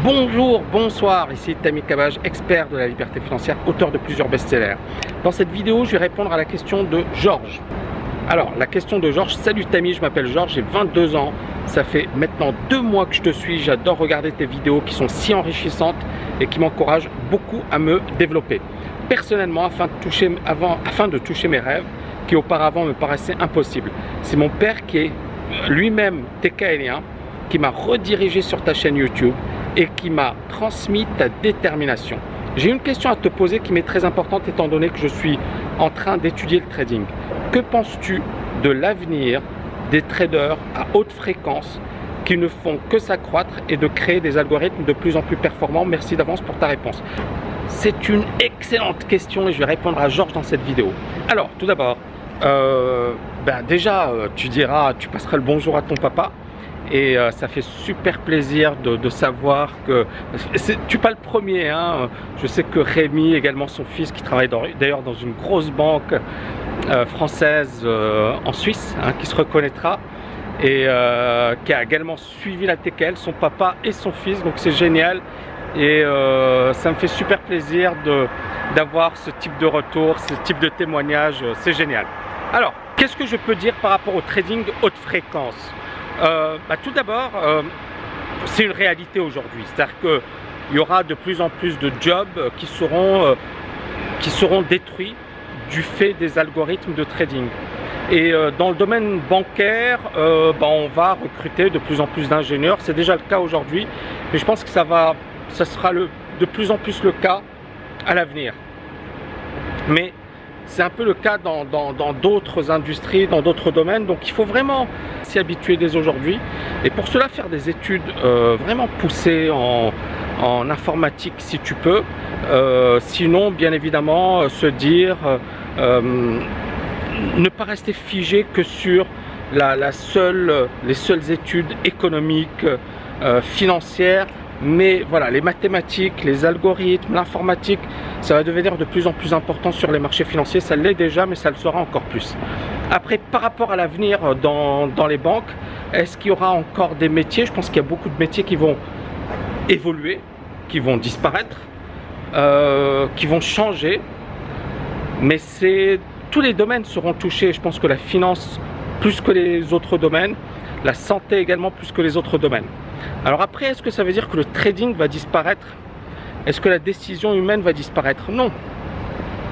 Bonjour, bonsoir, ici Tammy Cabage, expert de la liberté financière, auteur de plusieurs best-sellers. Dans cette vidéo, je vais répondre à la question de Georges. Alors, la question de Georges: salut Tammy, je m'appelle Georges, j'ai 22 ans, ça fait maintenant 2 mois que je te suis, j'adore regarder tes vidéos qui sont si enrichissantes et qui m'encouragent beaucoup à me développer. Personnellement, afin de toucher mes rêves, qui auparavant me paraissaient impossibles. C'est mon père qui est lui-même TKLien, qui m'a redirigé sur ta chaîne YouTube et qui m'a transmis ta détermination. J'ai une question à te poser qui m'est très importante étant donné que je suis en train d'étudier le trading. Que penses-tu de l'avenir des traders à haute fréquence qui ne font que s'accroître et de créer des algorithmes de plus en plus performants? Merci d'avance pour ta réponse. C'est une excellente question et je vais répondre à Georges dans cette vidéo. Alors, tout d'abord, déjà, tu passeras le bonjour à ton papa. Et ça fait super plaisir de savoir que tu n'es pas le premier, hein. Je sais que Rémi, également son fils, qui travaille d'ailleurs dans une grosse banque française en Suisse, hein, qui se reconnaîtra, et qui a également suivi la TKL, son papa et son fils, donc c'est génial. Et ça me fait super plaisir d'avoir ce type de retour, ce type de témoignage, c'est génial. Alors, qu'est-ce que je peux dire par rapport au trading haute fréquence? Tout d'abord, c'est une réalité aujourd'hui, c'est-à-dire qu'il y aura de plus en plus de jobs qui seront détruits du fait des algorithmes de trading. Et dans le domaine bancaire, on va recruter de plus en plus d'ingénieurs, c'est déjà le cas aujourd'hui, mais je pense que ça sera de plus en plus le cas à l'avenir. Mais c'est un peu le cas dans d'autres industries, dans d'autres domaines, donc il faut vraiment s'y habituer dès aujourd'hui. Et pour cela, faire des études vraiment poussées en informatique si tu peux. Sinon, bien évidemment, se dire, ne pas rester figé que sur les seules études économiques, financières. Mais voilà, les mathématiques, les algorithmes, l'informatique, ça va devenir de plus en plus important sur les marchés financiers. Ça l'est déjà, mais ça le sera encore plus. Après, par rapport à l'avenir dans les banques, est-ce qu'il y aura encore des métiers? Je pense qu'il y a beaucoup de métiers qui vont évoluer, qui vont disparaître, qui vont changer. Mais tous les domaines seront touchés. Je pense que la finance plus que les autres domaines, la santé également plus que les autres domaines. Alors après, est-ce que ça veut dire que le trading va disparaître? Est-ce que la décision humaine va disparaître? Non.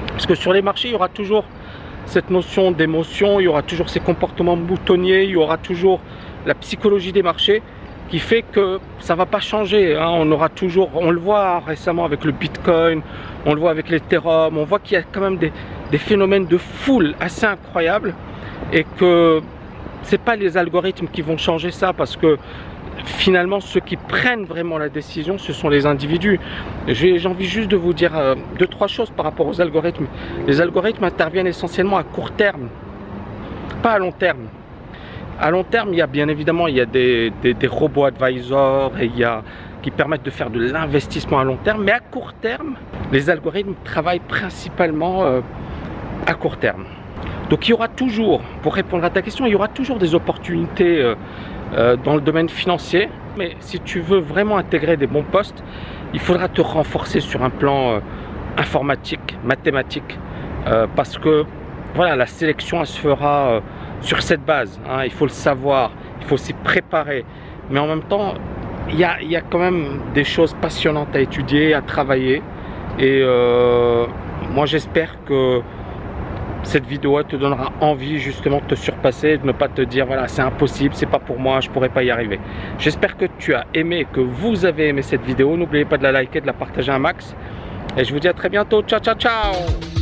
Parce que sur les marchés, il y aura toujours cette notion d'émotion, il y aura toujours ces comportements moutonniers, il y aura toujours la psychologie des marchés qui fait que ça ne va pas changer, hein. On aura toujours, on le voit récemment avec le Bitcoin, on le voit avec l'Ethereum, on voit qu'il y a quand même des phénomènes de foule assez incroyables et que c'est pas les algorithmes qui vont changer ça, parce que finalement ceux qui prennent vraiment la décision, ce sont les individus. J'ai envie juste de vous dire 2-3 choses par rapport aux algorithmes. Les algorithmes interviennent essentiellement à court terme, pas à long terme. À long terme, il y a bien évidemment des robots advisors qui permettent de faire de l'investissement à long terme, mais à court terme, les algorithmes travaillent principalement à court terme. Donc il y aura toujours, pour répondre à ta question, il y aura toujours des opportunités dans le domaine financier. Mais si tu veux vraiment intégrer des bons postes, il faudra te renforcer sur un plan informatique, mathématique. Parce que voilà, la sélection elle se fera sur cette base, hein. Il faut le savoir, il faut s'y préparer. Mais en même temps, il y a quand même des choses passionnantes à étudier, à travailler. Et moi j'espère que cette vidéo te donnera envie justement de te surpasser, de ne pas te dire voilà, c'est impossible, c'est pas pour moi, je pourrais pas y arriver. J'espère que tu as aimé, que vous avez aimé cette vidéo. N'oubliez pas de la liker, de la partager un max. Et je vous dis à très bientôt. Ciao, ciao, ciao!